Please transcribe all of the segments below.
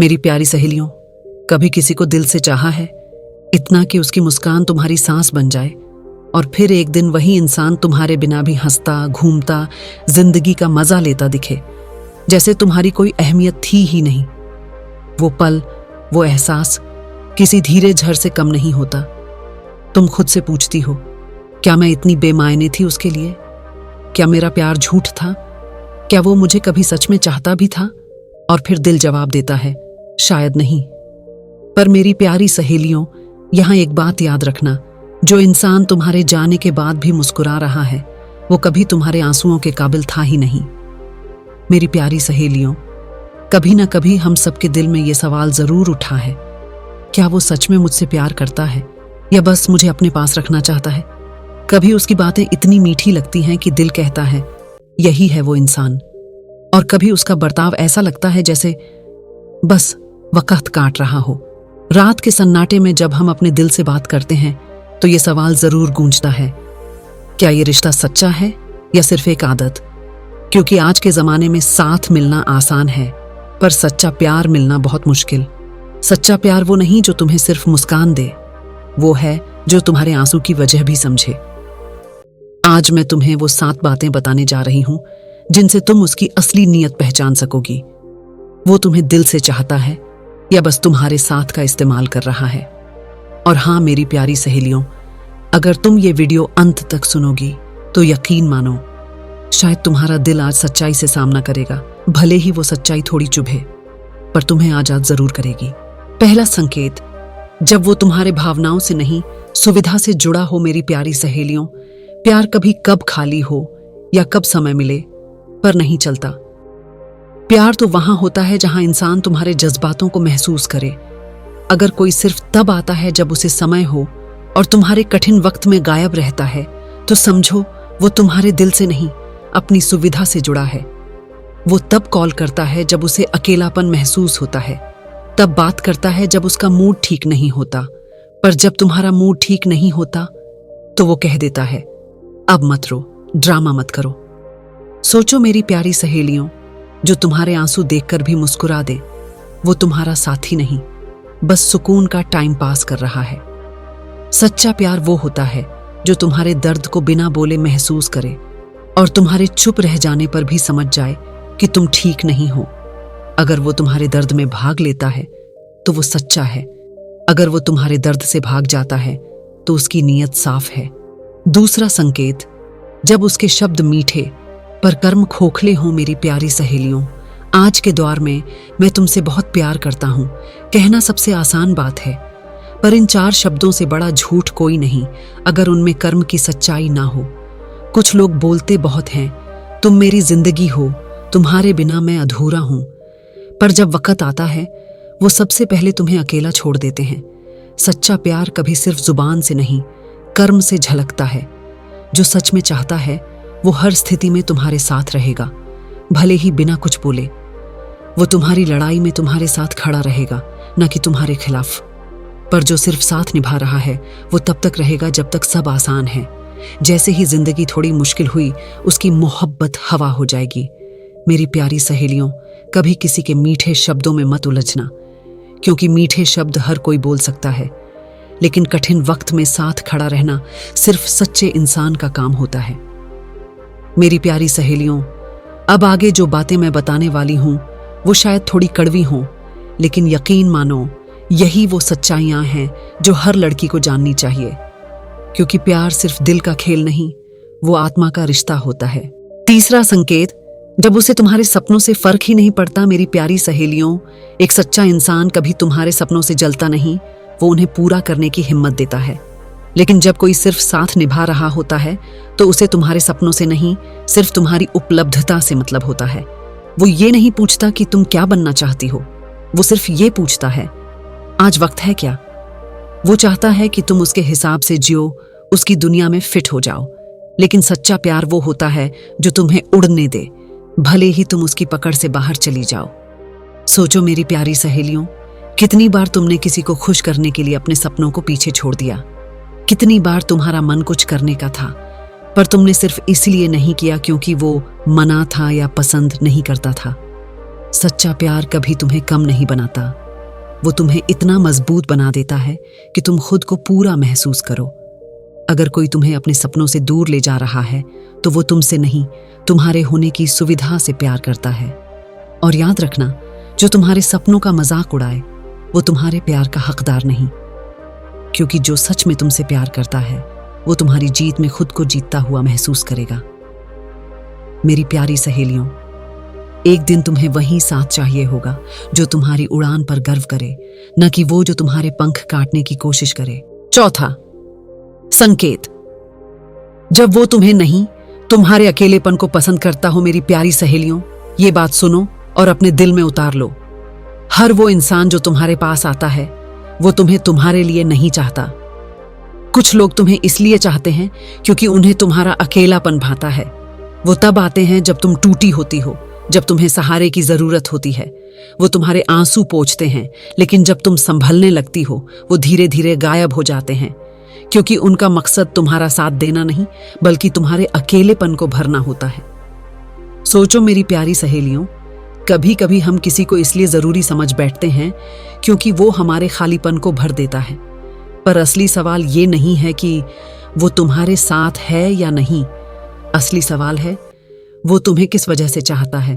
मेरी प्यारी सहेलियों, कभी किसी को दिल से चाहा है, इतना कि उसकी मुस्कान तुम्हारी सांस बन जाए, और फिर एक दिन वही इंसान तुम्हारे बिना भी हंसता, घूमता, जिंदगी का मजा लेता दिखे, जैसे तुम्हारी कोई अहमियत थी ही नहीं। वो पल, वो एहसास किसी धीरे झर से कम नहीं होता। तुम खुद से पूछती हो, क्या मैं इतनी बेमायने थी उसके लिए? क्या मेरा प्यार झूठ था? क्या वो मुझे कभी सच में चाहता भी था? और फिर दिल जवाब देता है, शायद नहीं। पर मेरी प्यारी सहेलियों, यहां एक बात याद रखना, जो इंसान तुम्हारे जाने के बाद भी मुस्कुरा रहा है, वो कभी तुम्हारे आंसुओं के काबिल था ही नहीं। मेरी प्यारी सहेलियों, कभी ना कभी हम सबके दिल में ये सवाल जरूर उठा है, क्या वो सच में मुझसे प्यार करता है या बस मुझे अपने पास रखना चाहता है? कभी उसकी बातें इतनी मीठी लगती हैं कि दिल कहता है यही है वो इंसान, और कभी उसका बर्ताव ऐसा लगता है जैसे बस वक्त काट रहा हो। रात के सन्नाटे में जब हम अपने दिल से बात करते हैं तो ये सवाल जरूर गूंजता है, क्या ये रिश्ता सच्चा है या सिर्फ एक आदत? क्योंकि आज के जमाने में साथ मिलना आसान है, पर सच्चा प्यार मिलना बहुत मुश्किल। सच्चा प्यार वो नहीं जो तुम्हें सिर्फ मुस्कान दे, वो है जो तुम्हारे आंसू की वजह भी समझे। आज मैं तुम्हें वो 7 बातें बताने जा रही हूं जिनसे तुम उसकी असली नीयत पहचान सकोगी। वो तुम्हें दिल से चाहता है या बस तुम्हारे साथ का इस्तेमाल कर रहा है। और हाँ मेरी प्यारी सहेलियों, अगर तुम ये वीडियो अंत तक सुनोगी तो यकीन मानो, शायद तुम्हारा दिल आज सच्चाई से सामना करेगा, भले ही वो सच्चाई थोड़ी चुभे, पर तुम्हें आजाद जरूर करेगी। पहला संकेत, जब वो तुम्हारे भावनाओं से नहीं, सुविधा से जुड़ा हो। मेरी प्यारी सहेलियों, प्यार कभी कब खाली हो या कब समय मिले पर नहीं चलता। प्यार तो वहां होता है जहां इंसान तुम्हारे जज्बातों को महसूस करे। अगर कोई सिर्फ तब आता है जब उसे समय हो और तुम्हारे कठिन वक्त में गायब रहता है, तो समझो वो तुम्हारे दिल से नहीं, अपनी सुविधा से जुड़ा है। वो तब कॉल करता है जब उसे अकेलापन महसूस होता है, तब बात करता है जब उसका मूड ठीक नहीं होता। पर जब तुम्हारा मूड ठीक नहीं होता तो वो कह देता है, अब मत रो, ड्रामा मत करो। सोचो मेरी प्यारी सहेलियों, जो तुम्हारे आंसू देखकर भी मुस्कुरा दे, वो तुम्हारा साथी नहीं, बस सुकून का टाइम पास कर रहा है। सच्चा प्यार वो होता है जो तुम्हारे दर्द को बिना बोले महसूस करे और तुम्हारे चुप रह जाने पर भी समझ जाए कि तुम ठीक नहीं हो। अगर वो तुम्हारे दर्द में भाग लेता है तो वो सच्चा है, अगर वो तुम्हारे दर्द से भाग जाता है तो उसकी नीयत साफ है। दूसरा संकेत, जब उसके शब्द मीठे पर कर्म खोखले हों। मेरी प्यारी सहेलियों, आज के दौर में मैं तुमसे बहुत प्यार करता हूं कहना सबसे आसान बात है, पर इन 4 शब्दों से बड़ा झूठ कोई नहीं अगर उनमें कर्म की सच्चाई ना हो। कुछ लोग बोलते बहुत हैं, तुम मेरी जिंदगी हो, तुम्हारे बिना मैं अधूरा हूं, पर जब वक्त आता है वो सबसे पहले तुम्हें अकेला छोड़ देते हैं। सच्चा प्यार कभी सिर्फ जुबान से नहीं, कर्म से झलकता है। जो सच में चाहता है वो हर स्थिति में तुम्हारे साथ रहेगा, भले ही बिना कुछ बोले। वो तुम्हारी लड़ाई में तुम्हारे साथ खड़ा रहेगा, न कि तुम्हारे खिलाफ। पर जो सिर्फ साथ निभा रहा है वो तब तक रहेगा जब तक सब आसान है। जैसे ही जिंदगी थोड़ी मुश्किल हुई, उसकी मोहब्बत हवा हो जाएगी। मेरी प्यारी सहेलियों, कभी किसी के मीठे शब्दों में मत उलझना, क्योंकि मीठे शब्द हर कोई बोल सकता है, लेकिन कठिन वक्त में साथ खड़ा रहना सिर्फ सच्चे इंसान का काम होता है। मेरी प्यारी सहेलियों, अब आगे जो बातें मैं बताने वाली हूं वो शायद थोड़ी कड़वी हों, लेकिन यकीन मानो यही वो सच्चाइयां हैं जो हर लड़की को जाननी चाहिए, क्योंकि प्यार सिर्फ दिल का खेल नहीं, वो आत्मा का रिश्ता होता है। तीसरा संकेत, जब उसे तुम्हारे सपनों से फर्क ही नहीं पड़ता। मेरी प्यारी सहेलियों, एक सच्चा इंसान कभी तुम्हारे सपनों से जलता नहीं, वो उन्हें पूरा करने की हिम्मत देता है। लेकिन जब कोई सिर्फ साथ निभा रहा होता है तो उसे तुम्हारे सपनों से नहीं, सिर्फ तुम्हारी उपलब्धता से मतलब होता है। वो ये नहीं पूछता कि तुम क्या बनना चाहती हो, वो सिर्फ ये पूछता है आज वक्त है क्या। वो चाहता है कि तुम उसके हिसाब से जियो, उसकी दुनिया में फिट हो जाओ। लेकिन सच्चा प्यार वो होता है जो तुम्हें उड़ने दे, भले ही तुम उसकी पकड़ से बाहर चली जाओ। सोचो मेरी प्यारी सहेलियों, कितनी बार तुमने किसी को खुश करने के लिए अपने सपनों को पीछे छोड़ दिया। कितनी बार तुम्हारा मन कुछ करने का था, पर तुमने सिर्फ इसलिए नहीं किया क्योंकि वो मना था या पसंद नहीं करता था। सच्चा प्यार कभी तुम्हें कम नहीं बनाता, वो तुम्हें इतना मजबूत बना देता है कि तुम खुद को पूरा महसूस करो। अगर कोई तुम्हें अपने सपनों से दूर ले जा रहा है तो वो तुमसे नहीं, तुम्हारे होने की सुविधा से प्यार करता है। और याद रखना, जो तुम्हारे सपनों का मजाक उड़ाए वो तुम्हारे प्यार का हकदार नहीं, क्योंकि जो सच में तुमसे प्यार करता है वो तुम्हारी जीत में खुद को जीतता हुआ महसूस करेगा। मेरी प्यारी सहेलियों, एक दिन तुम्हें वही साथ चाहिए होगा जो तुम्हारी उड़ान पर गर्व करे, न कि वो जो तुम्हारे पंख काटने की कोशिश करे। चौथा संकेत, जब वो तुम्हें नहीं, तुम्हारे अकेलेपन को पसंद करता हो। मेरी प्यारी सहेलियों, ये बात सुनो और अपने दिल में उतार लो। हर वो इंसान जो तुम्हारे पास आता है वो तुम्हें तुम्हारे लिए नहीं चाहता। कुछ लोग तुम्हें इसलिए चाहते हैं क्योंकि उन्हें तुम्हारा अकेलापन भाता है। वो तब आते हैं जब तुम टूटी होती हो, जब तुम्हें सहारे की जरूरत होती है। वो तुम्हारे आंसू पोंछते हैं, लेकिन जब तुम संभलने लगती हो वो धीरे धीरे गायब हो जाते हैं, क्योंकि उनका मकसद तुम्हारा साथ देना नहीं बल्कि तुम्हारे अकेलेपन को भरना होता है। सोचो मेरी प्यारी सहेलियों, कभी कभी हम किसी को इसलिए जरूरी समझ बैठते हैं क्योंकि वो हमारे खालीपन को भर देता है, पर असली सवाल ये नहीं है कि वो तुम्हारे साथ है या नहीं। असली सवाल है वो तुम्हें किस वजह से चाहता है।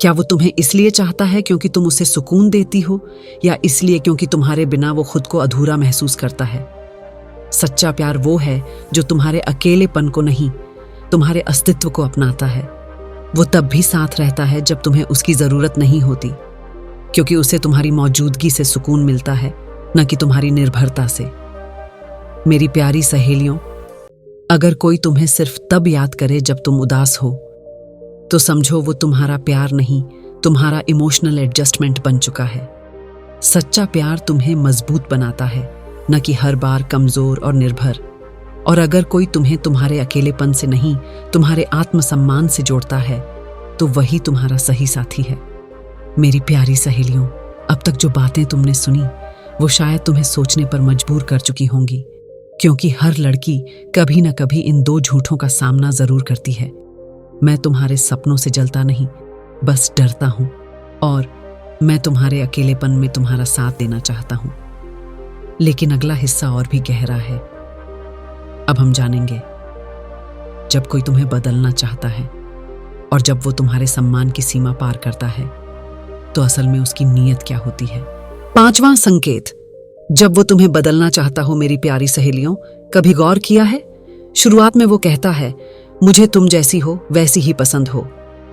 क्या वो तुम्हें इसलिए चाहता है क्योंकि तुम उसे सुकून देती हो, या इसलिए क्योंकि तुम्हारे बिना वो खुद को अधूरा महसूस करता है। सच्चा प्यार वो है जो तुम्हारे अकेलेपन को नहीं, तुम्हारे अस्तित्व को अपनाता है। वो तब भी साथ रहता है जब तुम्हें उसकी जरूरत नहीं होती, क्योंकि उसे तुम्हारी मौजूदगी से सुकून मिलता है, न कि तुम्हारी निर्भरता से। मेरी प्यारी सहेलियों, अगर कोई तुम्हें सिर्फ तब याद करे जब तुम उदास हो, तो समझो वो तुम्हारा प्यार नहीं, तुम्हारा इमोशनल एडजस्टमेंट बन चुका है। सच्चा प्यार तुम्हें मजबूत बनाता है, न कि हर बार कमजोर और निर्भर। और अगर कोई तुम्हें तुम्हारे अकेलेपन से नहीं, तुम्हारे आत्मसम्मान से जोड़ता है, तो वही तुम्हारा सही साथी है। मेरी प्यारी सहेलियों, अब तक जो बातें तुमने सुनी वो शायद तुम्हें सोचने पर मजबूर कर चुकी होंगी, क्योंकि हर लड़की कभी न कभी इन दो झूठों का सामना जरूर करती है। मैं तुम्हारे सपनों से जलता नहीं, बस डरता हूं, और मैं तुम्हारे अकेलेपन में तुम्हारा साथ देना चाहता हूं। लेकिन अगला हिस्सा और भी गहरा है। अब हम जानेंगे, जब कोई तुम्हें बदलना चाहता है और जब वो तुम्हारे सम्मान की सीमा पार करता है, तो असल में उसकी नीयत क्या होती है। पांचवां संकेत, जब वो तुम्हें बदलना चाहता हो। मेरी प्यारी सहेलियों, कभी गौर किया है, शुरुआत में वो कहता है मुझे तुम जैसी हो वैसी ही पसंद हो,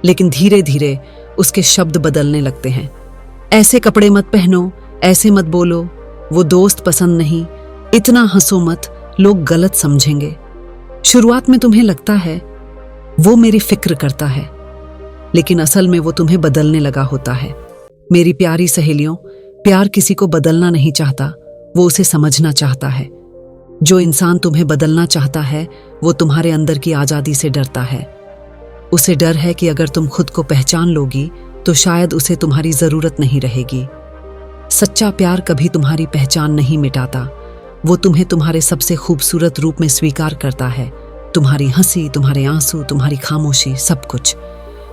लेकिन धीरे धीरे उसके शब्द बदलने लगते हैं। ऐसे कपड़े मत पहनो, ऐसे मत बोलो, वो दोस्त पसंद नहीं, इतना हंसो मत, लोग गलत समझेंगे। शुरुआत में तुम्हें लगता है वो मेरी फिक्र करता है, लेकिन असल में वो तुम्हें बदलने लगा होता है। मेरी प्यारी सहेलियों, प्यार किसी को बदलना नहीं चाहता, वो उसे समझना चाहता है। जो इंसान तुम्हें बदलना चाहता है वो तुम्हारे अंदर की आजादी से डरता है। उसे डर है कि अगर तुम खुद को पहचान लोगी तो शायद उसे तुम्हारी जरूरत नहीं रहेगी। सच्चा प्यार कभी तुम्हारी पहचान नहीं मिटाता, वो तुम्हें तुम्हारे सबसे खूबसूरत रूप में स्वीकार करता है। तुम्हारी हंसी, तुम्हारे आंसू, तुम्हारी खामोशी, सब कुछ।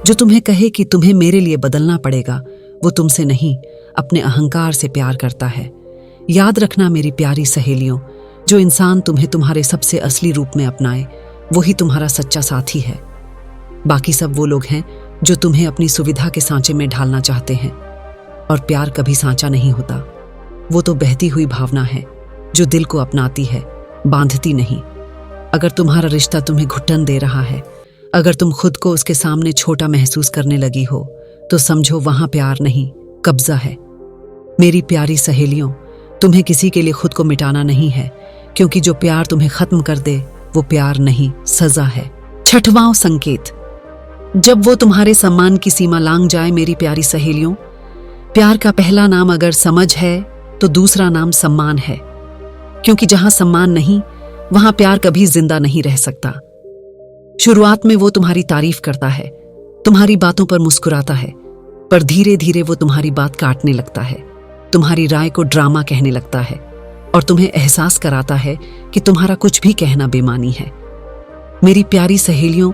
जो तुम्हें कहे कि तुम्हें मेरे लिए बदलना पड़ेगा, वो तुमसे नहीं, अपने अहंकार से प्यार करता है। याद रखना मेरी प्यारी सहेलियों, जो इंसान तुम्हें तुम्हारे सबसे असली रूप में अपनाए वही तुम्हारा सच्चा साथी है। बाकी सब वो लोग हैं जो तुम्हें अपनी सुविधा के सांचे में ढालना चाहते हैं। और प्यार कभी सांचा नहीं होता, वो तो बहती हुई भावना है जो दिल को अपनाती है, बांधती नहीं। अगर तुम्हारा रिश्ता तुम्हें घुटन दे रहा है, अगर तुम खुद को उसके सामने छोटा महसूस करने लगी हो, तो समझो वहां प्यार नहीं, कब्जा है। मेरी प्यारी सहेलियों, तुम्हें किसी के लिए खुद को मिटाना नहीं है, क्योंकि जो प्यार तुम्हें खत्म कर दे वो प्यार नहीं, सजा है। छठवां संकेत, जब वो तुम्हारे सम्मान की सीमा लांघ जाए। मेरी प्यारी सहेलियों, प्यार का पहला नाम अगर समझ है तो दूसरा नाम सम्मान है, क्योंकि जहां सम्मान नहीं वहां प्यार कभी जिंदा नहीं रह सकता। शुरुआत में वो तुम्हारी तारीफ करता है, तुम्हारी बातों पर मुस्कुराता है, पर धीरे धीरे वो तुम्हारी बात काटने लगता है, तुम्हारी राय को ड्रामा कहने लगता है और तुम्हें एहसास कराता है कि तुम्हारा कुछ भी कहना बेमानी है। मेरी प्यारी सहेलियों,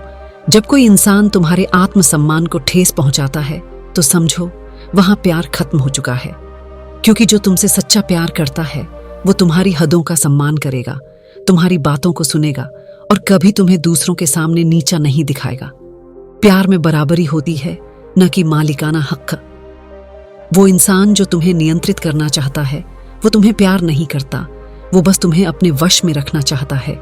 जब कोई इंसान तुम्हारे आत्मसम्मान को ठेस पहुंचाता है तो समझो वहां प्यार खत्म हो चुका है। क्योंकि जो तुमसे सच्चा प्यार करता है वो तुम्हारी हदों का सम्मान करेगा, तुम्हारी बातों को सुनेगा और कभी तुम्हें दूसरों के सामने नीचा नहीं दिखाएगा। प्यार में बराबरी होती है, न कि मालिकाना हक। वो इंसान जो तुम्हें नियंत्रित करना चाहता है वो तुम्हें प्यार नहीं करता, वो बस तुम्हें अपने वश में रखना चाहता है।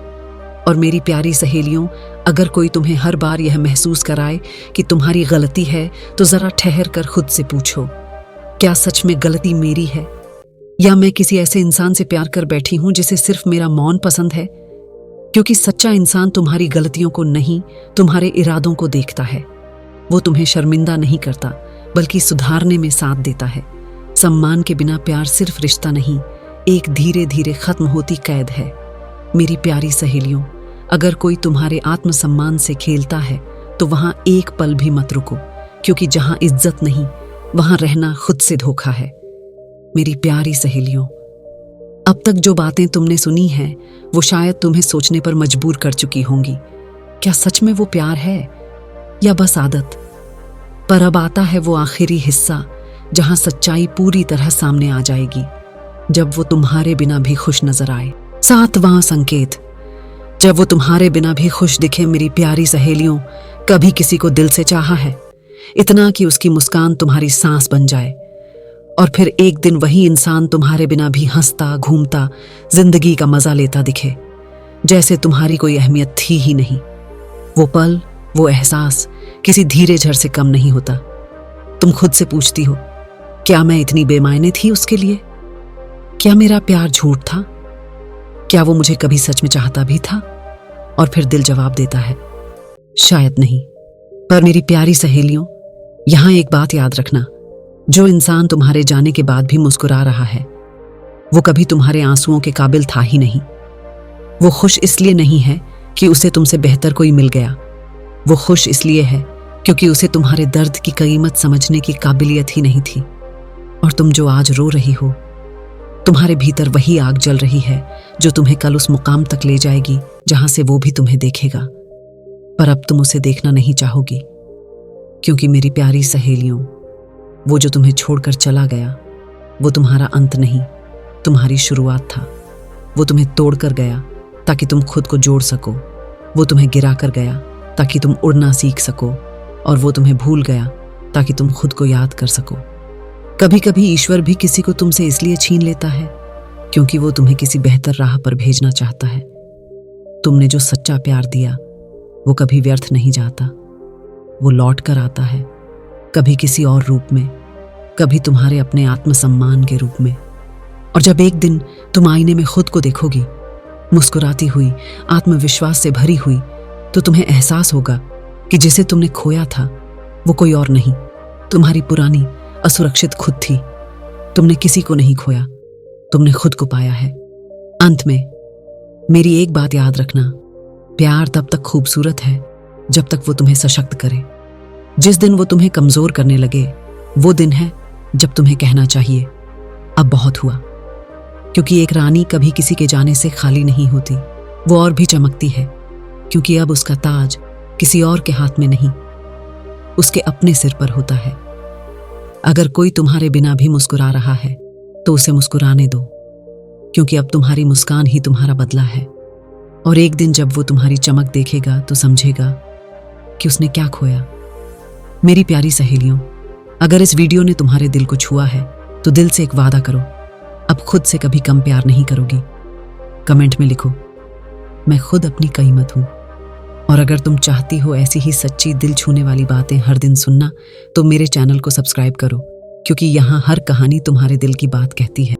और मेरी प्यारी सहेलियों, अगर कोई तुम्हें हर बार यह महसूस कराए कि तुम्हारी गलती है तो जरा ठहर कर खुद से पूछो, क्या सच में गलती मेरी है या मैं किसी ऐसे इंसान से प्यार कर बैठी हूं जिसे सिर्फ मेरा मौन पसंद है? क्योंकि सच्चा इंसान तुम्हारी गलतियों को नहीं, तुम्हारे इरादों को देखता है। वो तुम्हें शर्मिंदा नहीं करता बल्कि सुधारने में साथ देता है। सम्मान के बिना प्यार सिर्फ रिश्ता नहीं, एक धीरे धीरे खत्म होती कैद है। मेरी प्यारी सहेलियों, अगर कोई तुम्हारे आत्मसम्मान से खेलता है तो वहां एक पल भी मत रुको, क्योंकि जहां इज्जत नहीं वहां रहना खुद से धोखा है। मेरी प्यारी सहेलियों, अब तक जो बातें तुमने सुनी हैं वो शायद तुम्हें सोचने पर मजबूर कर चुकी होंगी, क्या सच में वो प्यार है या बस आदत? पर अब आता है वो आखिरी हिस्सा जहां सच्चाई पूरी तरह सामने आ जाएगी, जब वो तुम्हारे बिना भी खुश नजर आए। 7वां संकेत, जब वो तुम्हारे बिना भी खुश दिखे। मेरी प्यारी सहेलियों, कभी किसी को दिल से चाहा है, इतना कि उसकी मुस्कान तुम्हारी सांस बन जाए, और फिर एक दिन वही इंसान तुम्हारे बिना भी हंसता घूमता जिंदगी का मजा लेता दिखे, जैसे तुम्हारी कोई अहमियत थी ही नहीं। वो पल, वो एहसास किसी धीरे झर से कम नहीं होता। तुम खुद से पूछती हो, क्या मैं इतनी बेमायने थी उसके लिए? क्या मेरा प्यार झूठ था? क्या वो मुझे कभी सच में चाहता भी था? और फिर दिल जवाब देता है, शायद नहीं। पर मेरी प्यारी सहेलियों, यहां एक बात याद रखना, जो इंसान तुम्हारे जाने के बाद भी मुस्कुरा रहा है वो कभी तुम्हारे आंसुओं के काबिल था ही नहीं। वो खुश इसलिए नहीं है कि उसे तुमसे बेहतर कोई मिल गया, वो खुश इसलिए है क्योंकि उसे तुम्हारे दर्द की कीमत समझने की काबिलियत ही नहीं थी। और तुम जो आज रो रही हो, तुम्हारे भीतर वही आग जल रही है जो तुम्हें कल उस मुकाम तक ले जाएगी जहां से वो भी तुम्हें देखेगा। पर अब तुम उसे देखना नहीं चाहोगी, क्योंकि मेरी प्यारी सहेलियों, वो जो तुम्हें छोड़कर चला गया वो तुम्हारा अंत नहीं, तुम्हारी शुरुआत था। वो तुम्हें तोड़ कर गया ताकि तुम खुद को जोड़ सको, वो तुम्हें गिरा कर गया ताकि तुम उड़ना सीख सको, और वो तुम्हें भूल गया ताकि तुम खुद को याद कर सको। कभी कभी ईश्वर भी किसी को तुमसे इसलिए छीन लेता है क्योंकि वो तुम्हें किसी बेहतर राह पर भेजना चाहता है। तुमने जो सच्चा प्यार दिया वो कभी व्यर्थ नहीं जाता, वो लौट कर आता है, कभी किसी और रूप में, कभी तुम्हारे अपने आत्मसम्मान के रूप में। और जब एक दिन तुम आईने में खुद को देखोगी, मुस्कुराती हुई, आत्मविश्वास से भरी हुई, तो तुम्हें एहसास होगा कि जिसे तुमने खोया था वो कोई और नहीं, तुम्हारी पुरानी असुरक्षित खुद थी। तुमने किसी को नहीं खोया, तुमने खुद को पाया है। अंत में मेरी एक बात याद रखना, प्यार तब तक खूबसूरत है जब तक वो तुम्हें सशक्त करे। जिस दिन वो तुम्हें कमजोर करने लगे वो दिन है जब तुम्हें कहना चाहिए, अब बहुत हुआ। क्योंकि एक रानी कभी किसी के जाने से खाली नहीं होती, वो और भी चमकती है, क्योंकि अब उसका ताज किसी और के हाथ में नहीं, उसके अपने सिर पर होता है। अगर कोई तुम्हारे बिना भी मुस्कुरा रहा है तो उसे मुस्कुराने दो, क्योंकि अब तुम्हारी मुस्कान ही तुम्हारा बदला है। और एक दिन जब वो तुम्हारी चमक देखेगा तो समझेगा कि उसने क्या खोया। मेरी प्यारी सहेलियों, अगर इस वीडियो ने तुम्हारे दिल को छुआ है तो दिल से एक वादा करो, अब खुद से कभी कम प्यार नहीं करोगी। कमेंट में लिखो, मैं खुद अपनी कीमत हूं। और अगर तुम चाहती हो ऐसी ही सच्ची दिल छूने वाली बातें हर दिन सुनना, तो मेरे चैनल को सब्सक्राइब करो, क्योंकि यहाँ हर कहानी तुम्हारे दिल की बात कहती है।